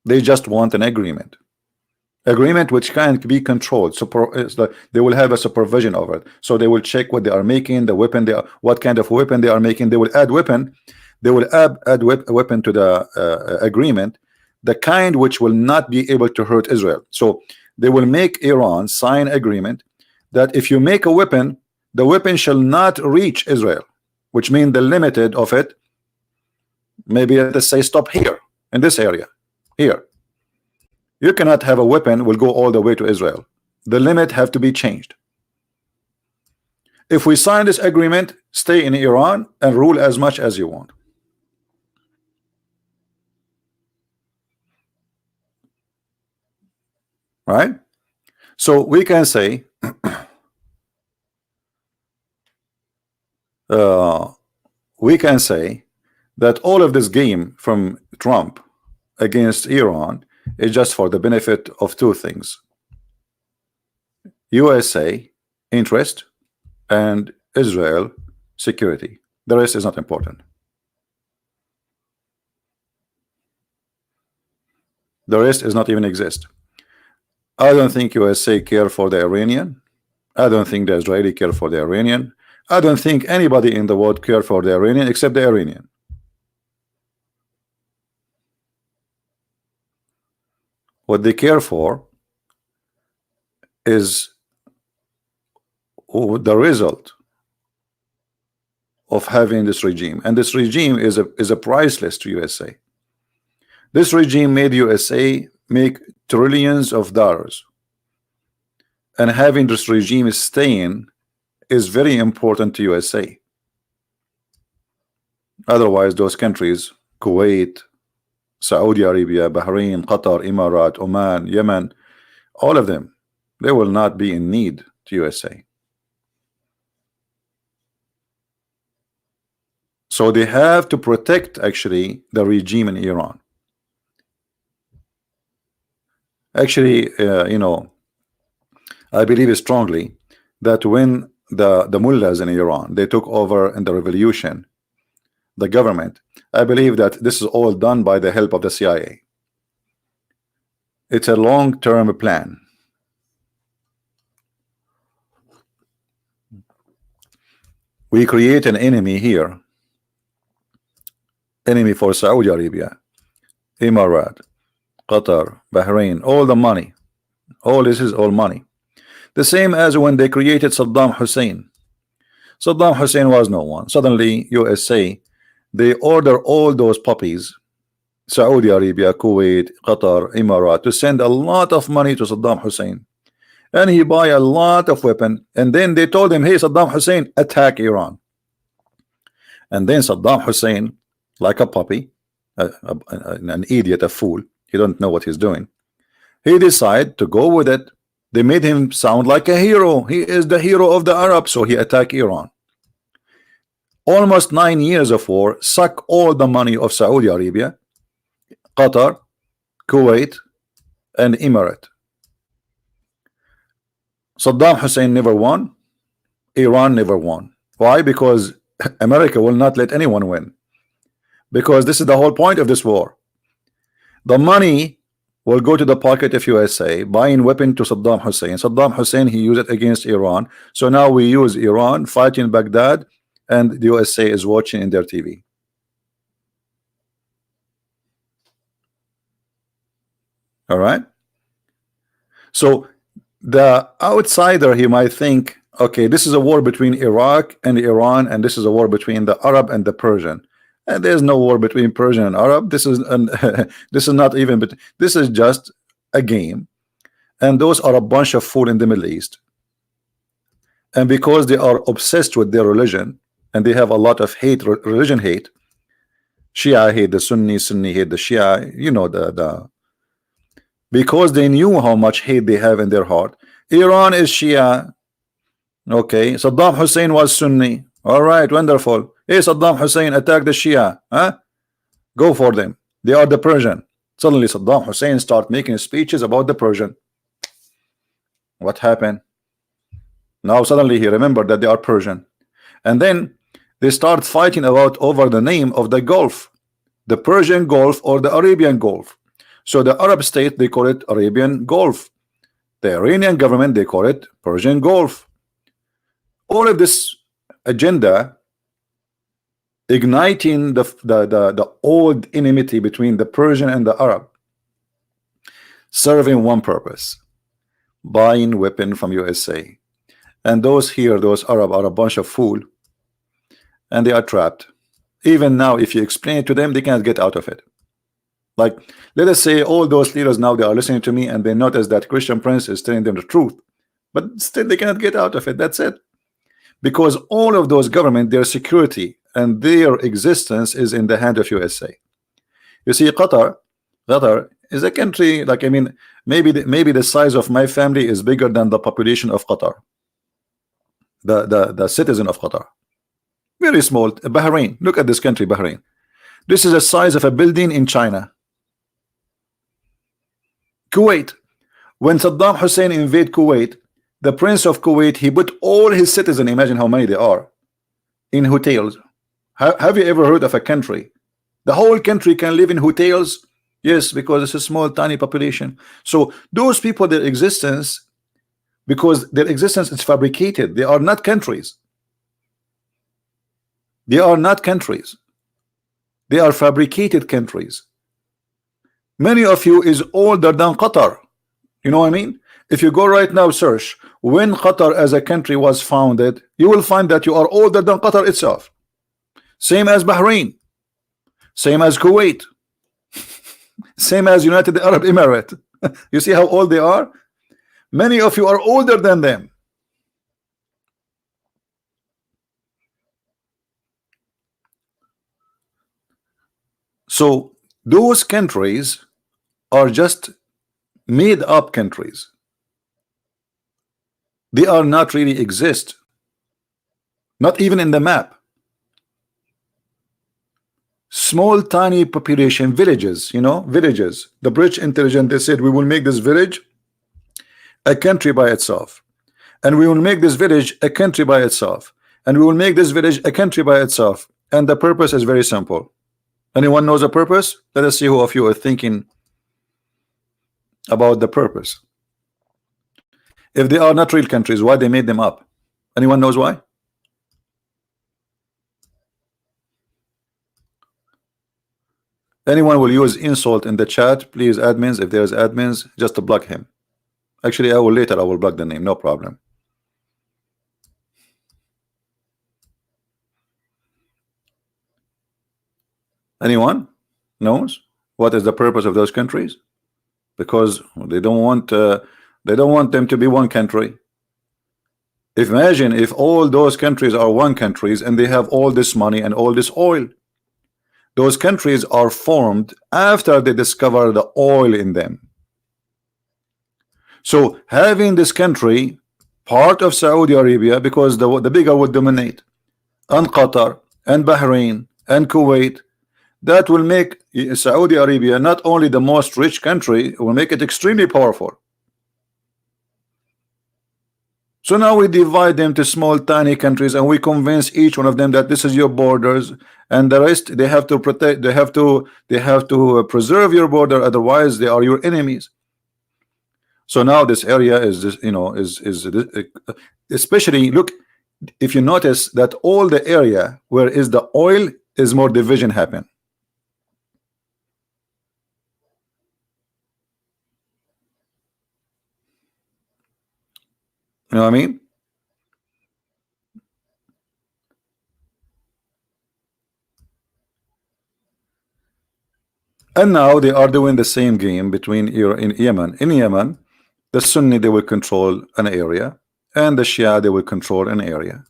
They just want an agreement which can be controlled. So they will have a supervision over it. So they will check what they are making, the weapon they are, what kind of weapon they are making. They will add weapon. They will add weapon to the agreement, the kind which will not be able to hurt Israel. So they will make Iran sign agreement that if you make a weapon, the weapon shall not reach Israel, which means the limited of it. Maybe let's say stop here in this area here. You cannot have a weapon will go all the way to Israel. The limit have to be changed. If we sign this agreement, stay in Iran and rule as much as you want. Right? So we can say that all of this game from Trump against Iran is just for the benefit of two things: USA interest and Israel security. The rest is not important. The rest is not even exist. I don't think USA care for the Iranian. I don't think the Israeli care for the Iranian. I don't think anybody in the world care for the Iranian except the Iranian. What they care for is the result of having this regime, and this regime is a priceless to USA. This regime made USA make trillions of dollars, and having this regime staying is very important to USA. Otherwise, those countries, Kuwait, Saudi Arabia, Bahrain, Qatar, Emirat, Oman, Yemen, all of them, they will not be in need to USA. So they have to protect actually the regime in Iran. Actually, you know, I believe strongly that when the mullahs in Iran, they took over in the revolution, the government, I believe that this is all done by the help of the CIA. It's a long-term plan. We create an enemy here, enemy for Saudi Arabia, Emirat, Qatar, Bahrain, all the money, all this is all money. The same as when they created Saddam Hussein. Saddam Hussein was no one. Suddenly USA, they order all those puppies, Saudi Arabia, Kuwait, Qatar, Emirat, to send a lot of money to Saddam Hussein, and he buy a lot of weapon, and then they told him, hey Saddam Hussein, attack Iran. And then Saddam Hussein, like a puppy, an idiot, a fool, he don't know what he's doing, he decided to go with it. They made him sound like a hero. He is the hero of the Arabs, so he attacked Iran. Almost 9 years of war, suck all the money of Saudi Arabia, Qatar, Kuwait, and Emirat. Saddam Hussein never won. Iran never won. Why? Because America will not let anyone win. Because this is the whole point of this war. The money will go to the pocket of USA, buying weapon to Saddam Hussein. Saddam Hussein, he used it against Iran. So now we use Iran fighting Baghdad, and the USA is watching in their TV. All right. So the outsider, he might think, okay, this is a war between Iraq and Iran, and this is a war between the Arab and the Persian. And there's no war between Persian and Arab. This is this is not even, but this is just a game. And those are a bunch of fool in the Middle East. And because they are obsessed with their religion, and they have a lot of hate, religion hate, Shia hate the Sunni, Sunni hate the Shia, you know, because they knew how much hate they have in their heart. Iran is Shia. Okay, Saddam Hussein was Sunni. All right, wonderful. Hey, Saddam Hussein, attack the Shia. Huh? Go for them. They are the Persian. Suddenly Saddam Hussein start making speeches about the Persian. What happened? Now suddenly he remembered that they are Persian. And then They start fighting about over the name of the Gulf, the Persian Gulf or the Arabian Gulf. So the Arab state, they call it Arabian Gulf. The Iranian government, they call it Persian Gulf. All of this agenda igniting the old enmity between the Persian and the Arab, serving one purpose: buying weapon from USA. And those here, those Arab, are a bunch of fool, and they are trapped. Even now, if you explain it to them, they can't get out of it. Like, let us say all those leaders now, they are listening to me and they notice that Christian Prince is telling them the truth, but still they cannot get out of it. That's it. Because all of those government, their security and their existence is in the hand of USA. You see, Qatar is a country, like, I mean, maybe the size of my family is bigger than the population of Qatar. The citizen of Qatar. Very small. Bahrain. Look at this country, Bahrain. This is the size of a building in China. Kuwait. When Saddam Hussein invaded Kuwait, the Prince of Kuwait, he put all his citizens, imagine how many they are, in hotels. Have you ever heard of a country? The whole country can live in hotels? Yes, because it's a small, tiny population. So those people, their existence, because their existence is fabricated. They are not countries. They are not countries. They are fabricated countries. Many of you is older than Qatar. You know what I mean? If you go right now, search when Qatar as a country was founded, you will find that you are older than Qatar itself. Same as Bahrain. Same as Kuwait. Same as United Arab Emirates. You see how old they are? Many of you are older than them. So those countries are just made up countries. They are not really exist. Not even in the map. Small tiny population villages, you know, villages. The British intelligence, they said we will make this village a country by itself, and we will make this village a country by itself, and we will make this village a country by itself. And the purpose is very simple. Anyone knows the purpose? Let us see who of you are thinking about the purpose. If they are not real countries, why they made them up? Anyone knows why? Anyone will use insult in the chat, please, admins. If there's admins, just to block him. Actually, I will block the name, no problem. Anyone knows what is the purpose of those countries? Because they don't want them to be one country. Imagine if all those countries are one countries and they have all this money and all this oil. Those countries are formed after they discover the oil in them. So having this country part of Saudi Arabia, because the bigger would dominate, and Qatar and Bahrain and Kuwait, that will make Saudi Arabia not only the most rich country, it will make it extremely powerful. So now we divide them to small tiny countries and we convince each one of them that this is your borders, and the rest they have to protect, they have to preserve your border, otherwise they are your enemies. So now this area is this, you know, is especially, look, if you notice that all the area where is the oil is more division happen. You know what I mean? And now they are doing the same game between in Yemen. In Yemen, the Sunni, they will control an area, and the Shia, they will control an area,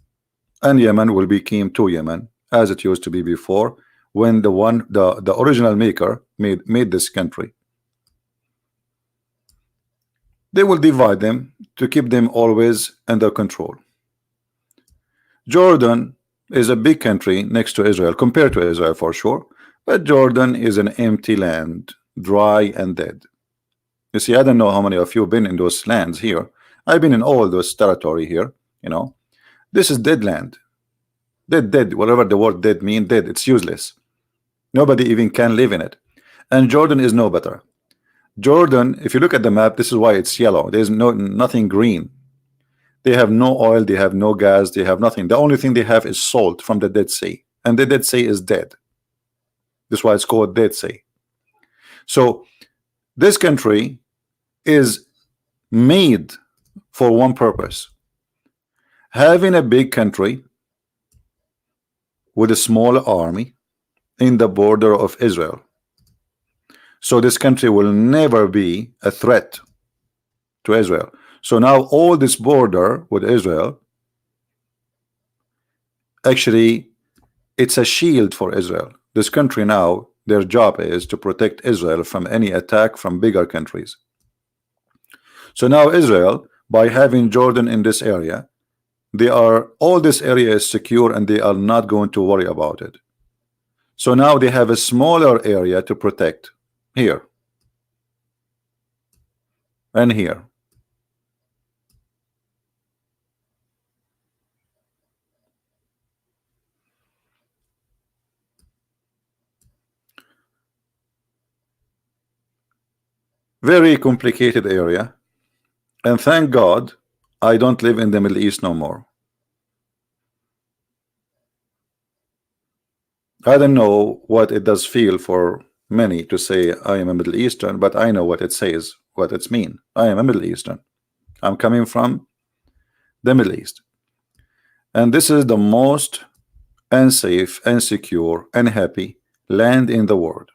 and Yemen will become two Yemen as it used to be before, when the original maker made this country. They will divide them to keep them always under control. Jordan is a big country next to Israel, compared to Israel for sure, but Jordan is an empty land, dry and dead. You see, I don't know how many of you have been in those lands here. I've been in all those territory here, you know. This is dead land. Dead, whatever the word dead mean, dead. It's useless. Nobody even can live in it. And Jordan is no better. Jordan, if you look at the map, this is why it's yellow. There's nothing green. They have no oil, they have no gas, they have nothing. The only thing they have is salt from the Dead Sea, and the Dead Sea is dead. That's why it's called Dead Sea. So this country is made for one purpose: having a big country with a small army in the border of Israel. So this country will never be a threat to Israel. So now all this border with Israel, actually it's a shield for Israel. This country now, their job is to protect Israel from any attack from bigger countries. So now Israel, by having Jordan in this area, all this area is secure and they are not going to worry about it. So now they have a smaller area to protect here and here. Very complicated area, and thank God I don't live in the Middle East no more. I don't know what it does feel for many to say I am a Middle Eastern, but I know what it says, what it's mean. I am a Middle Eastern. I'm coming from the Middle East, and this is the most unsafe, insecure, unhappy land in the world.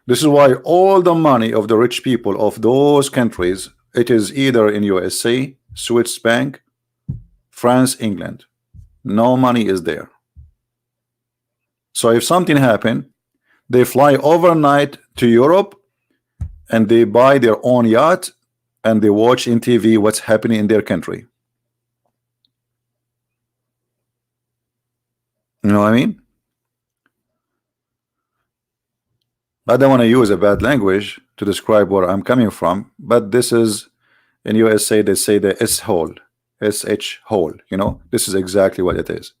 This is why all the money of the rich people of those countries, it is either in USA, Swiss bank, France, England. No money is there. So if something happened, they fly overnight to Europe and they buy their own yacht and they watch in TV what's happening in their country. You know what I mean? I don't want to use a bad language to describe where I'm coming from, but this is in USA they say the S hole, SH hole, you know, this is exactly what it is.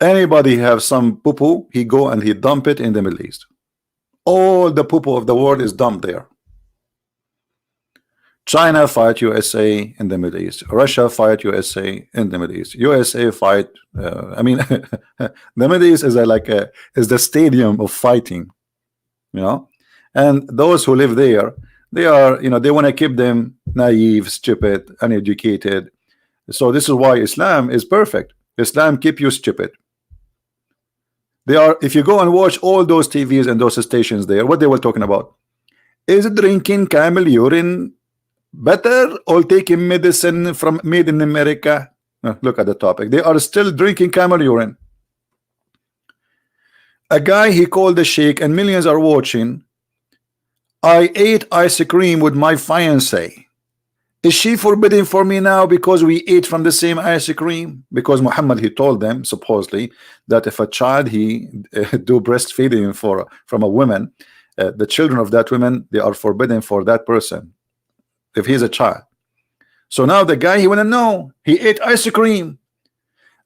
Anybody have some poo-poo, he go and he dump it in the Middle East. All the poo-poo of the world is dumped there. China fight USA in the Middle East. Russia fight USA in the Middle East. USA fight. I mean, the Middle East is is the stadium of fighting, you know. And those who live there, they are, you know, they want to keep them naive, stupid, uneducated. So this is why Islam is perfect. Islam keep you stupid. They are. If you go and watch all those TVs and those stations there, what they were talking about is drinking camel urine better or taking medicine from made in America. Look at the topic. They are still drinking camel urine. A guy, he called the sheikh and millions are watching. I ate ice cream with my fiance. Is she forbidden for me now because we ate from the same ice cream? Because Muhammad, he told them supposedly that if a child he do breastfeeding from a woman, the children of that woman, they are forbidden for that person if he's a child. So now the guy, he want to know, he ate ice cream.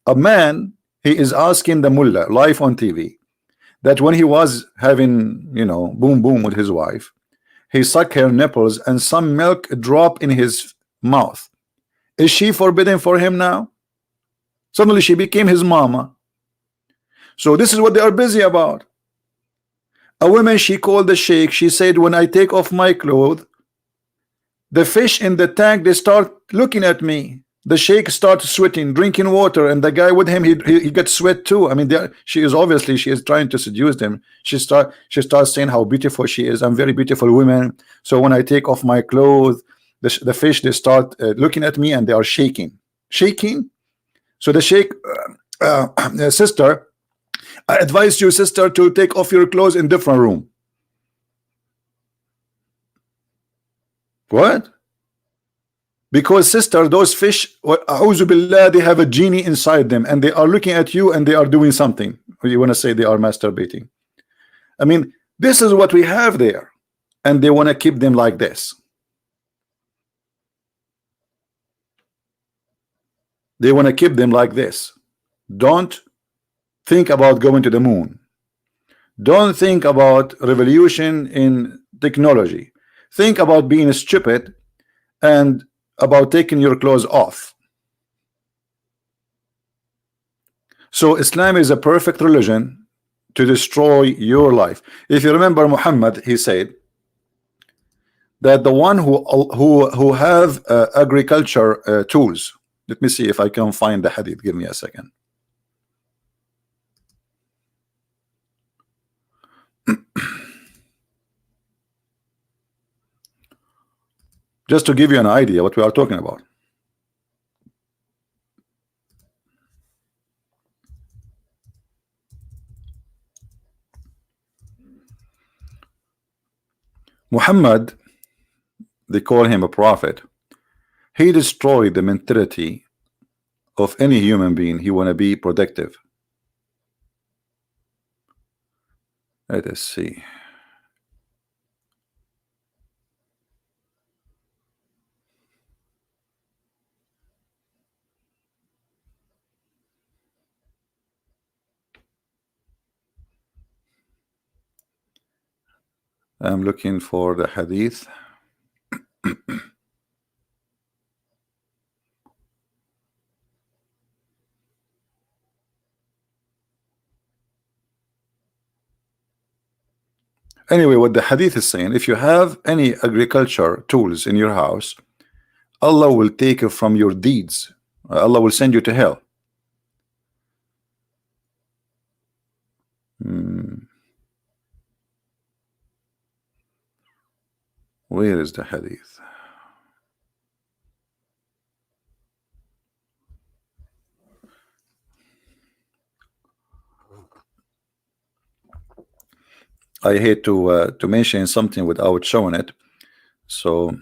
A man, he is asking the mullah live on TV that when he was having, you know, boom boom with his wife, he sucked her nipples and some milk dropped in his mouth. Is she forbidden for him now? Suddenly she became his mama. So this is what they are busy about. A woman, she called the sheikh, she said, when I take off my clothes, the fish in the tank, they start looking at me. The sheikh starts sweating, drinking water, and the guy with him, he gets sweat too. I mean, she is trying to seduce them. She starts saying how beautiful she is. I'm very beautiful woman. So when I take off my clothes, the fish, they start looking at me and they are shaking. So the sheikh, sister, I advise you, sister, to take off your clothes in different room. What? Because sister, those fish, they have a genie inside them and they are looking at you and they are doing something. You want to say they are masturbating. I mean, this is what we have there, and they want to keep them like this. They want to keep them like this. Don't think about going to the moon. Don't think about revolution in technology. Think about being stupid and about taking your clothes off. So Islam is a perfect religion to destroy your life. If you remember Muhammad, he said that the one who have agriculture tools. Let me see if I can find the hadith. Give me a second. Just to give you an idea what we are talking about. Muhammad, they call him a prophet. He destroyed the mentality of any human being. He want to be productive. Let us see. I'm looking for the hadith. Anyway, what the hadith is saying, if you have any agriculture tools in your house, Allah will take it from your deeds. Allah will send you to hell. Where is the hadith? I hate to mention something without showing it, so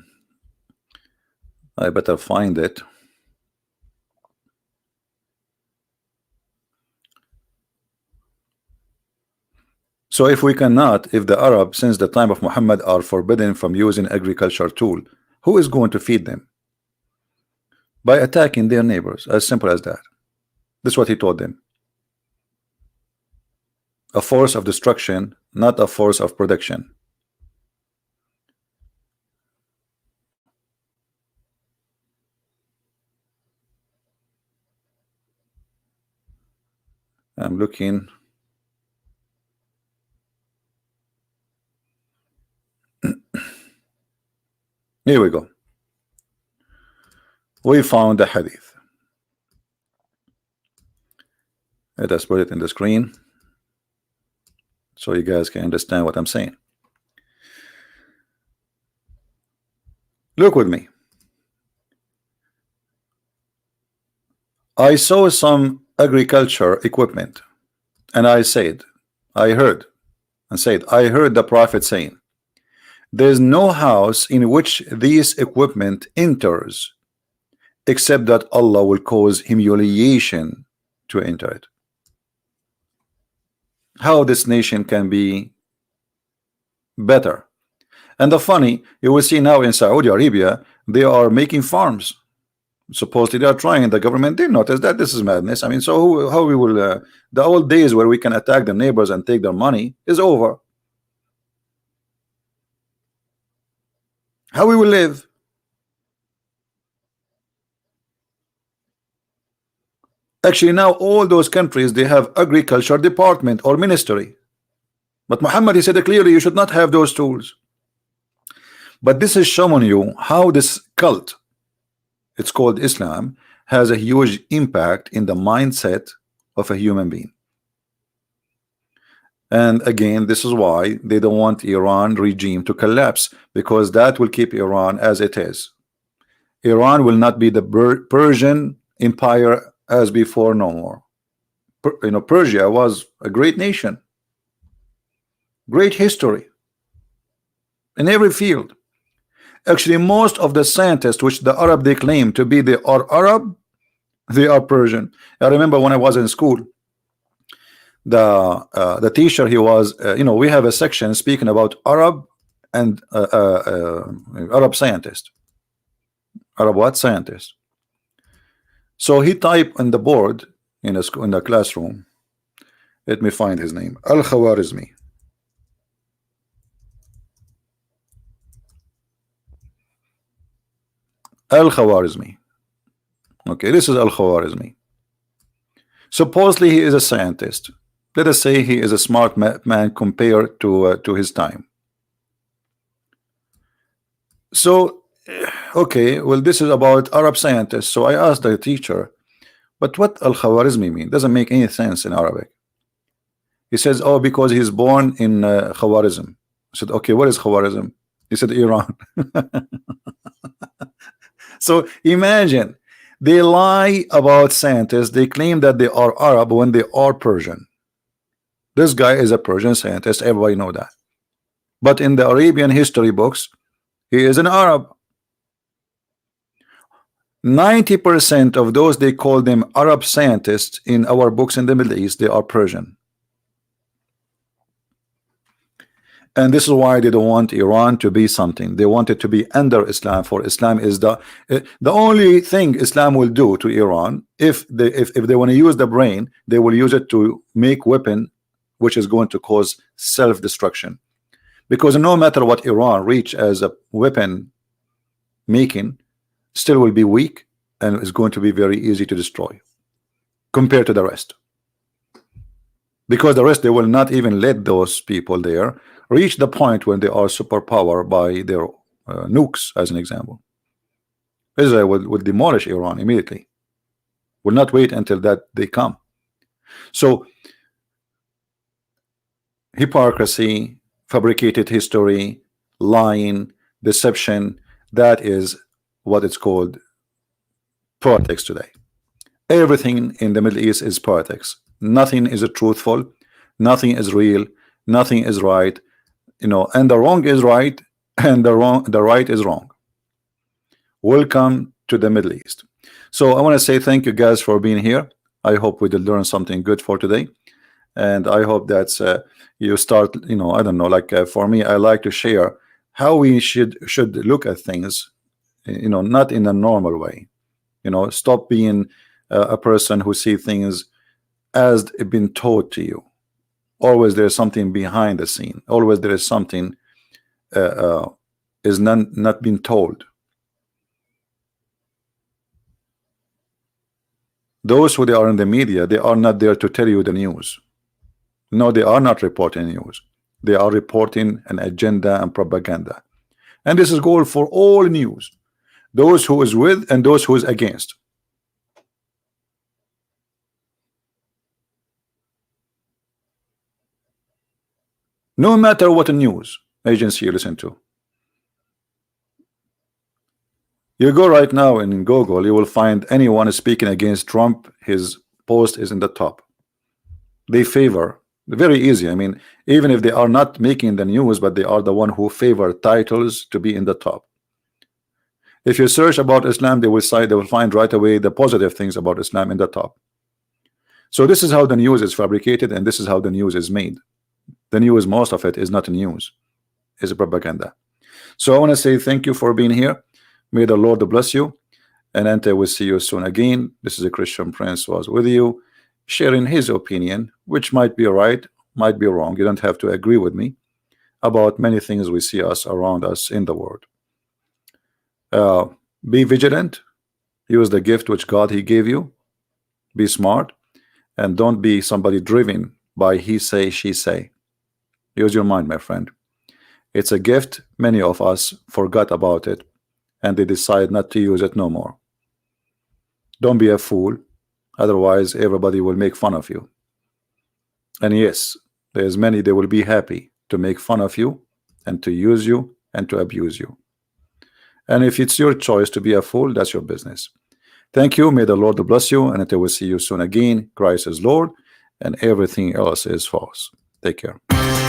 I better find it. So if we cannot, if the Arab since the time of Muhammad are forbidden from using agriculture tool, who is going to feed them? By attacking their neighbors, as simple as that. That's what he told them. A force of destruction, not a force of production. I'm looking. Here we go. We found the hadith. Let us put it in the screen so you guys can understand what I'm saying. Look with me. I saw some agriculture equipment and I said, I heard the Prophet saying, there's no house in which this equipment enters except that Allah will cause humiliation to enter it. How this nation can be better. And the funny, you will see now in Saudi Arabia, they are making farms. Supposedly they are trying, the government did notice that this is madness. I mean, so how we will the old days where we can attack the neighbors and take their money is over. How we will live? Actually, now all those countries, they have agriculture department or ministry. But Muhammad, he said clearly, you should not have those tools. But this is showing you how this cult, it's called Islam, has a huge impact in the mindset of a human being. And again, this is why they don't want Iran regime to collapse, because that will keep Iran as it is. Iran will not be the Persian Empire as before no more. Persia was a great nation, great history in every field. Actually, most of the scientists which the Arab they claim to be, they are Arab, they are Persian. I remember when I was in school, the teacher, he was we have a section speaking about Arab and Arab scientist. Arab what? Scientist. So he typed on the board in a school, in the classroom. Let me find his name. Al-Khwarizmi. Al-Khwarizmi. Okay, this is Al-Khwarizmi. Supposedly he is a scientist. Let us say he is a smart man compared to his time. So, okay, well, this is about Arab scientists. So I asked the teacher, but what Al-Khwarizmi mean? Doesn't make any sense in Arabic. He says, oh, because he's born in Khawarizm. I said, okay, what is Khawarizm? He said, Iran. So imagine, they lie about scientists. They claim that they are Arab when they are Persian. This guy is a Persian scientist. Everybody know that. But in the Arabian history books, he is an Arab. 90% of those they call them Arab scientists in our books in the Middle East, they are Persian. And this is why they don't want Iran to be something. They want it to be under Islam, for Islam is the only thing Islam will do to Iran. If they want to use the brain, they will use it to make weapon, which is going to cause self-destruction. Because no matter what Iran reach as a weapon making, still will be weak and is going to be very easy to destroy compared to the rest. Because the rest, they will not even let those people there reach the point when they are superpower by their nukes, as an example. Israel will demolish Iran immediately. Will not wait until that they come. So hypocrisy, fabricated history, lying, deception, that is what it's called politics today. Everything in the Middle East is politics. Nothing is truthful, nothing is real, nothing is right, you know, and the wrong is right and the right is wrong. Welcome to the Middle East. So I want to say thank you guys for being here. I hope we did learn something good for today, and I hope that you start, you know, I don't know, like for me, I like to share how we should look at things, you know, not in a normal way. You know, stop being a person who see things as it been taught to you. Always there is something behind the scene. Always there is something is not being told. Those who they are in the media, they are not there to tell you the news. No, they are not reporting news. They are reporting an agenda and propaganda. And this is goal for all news. Those who is with and those who is against. No matter what news agency you listen to. You go right now in Google, you will find anyone speaking against Trump, his post is in the top. They favor, very easy. I mean, even if they are not making the news, but they are the one who favor titles to be in the top. If you search about Islam, they will find right away the positive things about Islam in the top. So this is how the news is fabricated, and this is how the news is made. The news, most of it is not news, is propaganda. So I want to say thank you for being here. May the Lord bless you, and Ante will see you soon again. This is a Christian Prince was with you, sharing his opinion, which might be right, might be wrong. You don't have to agree with me about many things we see us around us in the world. Be vigilant. Use the gift which God he gave you. Be smart, and don't be somebody driven by he say, she say. Use your mind, my friend. It's a gift. Many of us forgot about it, and they decide not to use it no more. Don't be a fool, otherwise everybody will make fun of you. And yes, there's many, they will be happy to make fun of you and to use you and to abuse you. And if it's your choice to be a fool, that's your business. Thank you. May the Lord bless you, and until we see you soon again. Christ is Lord, and everything else is false. Take care.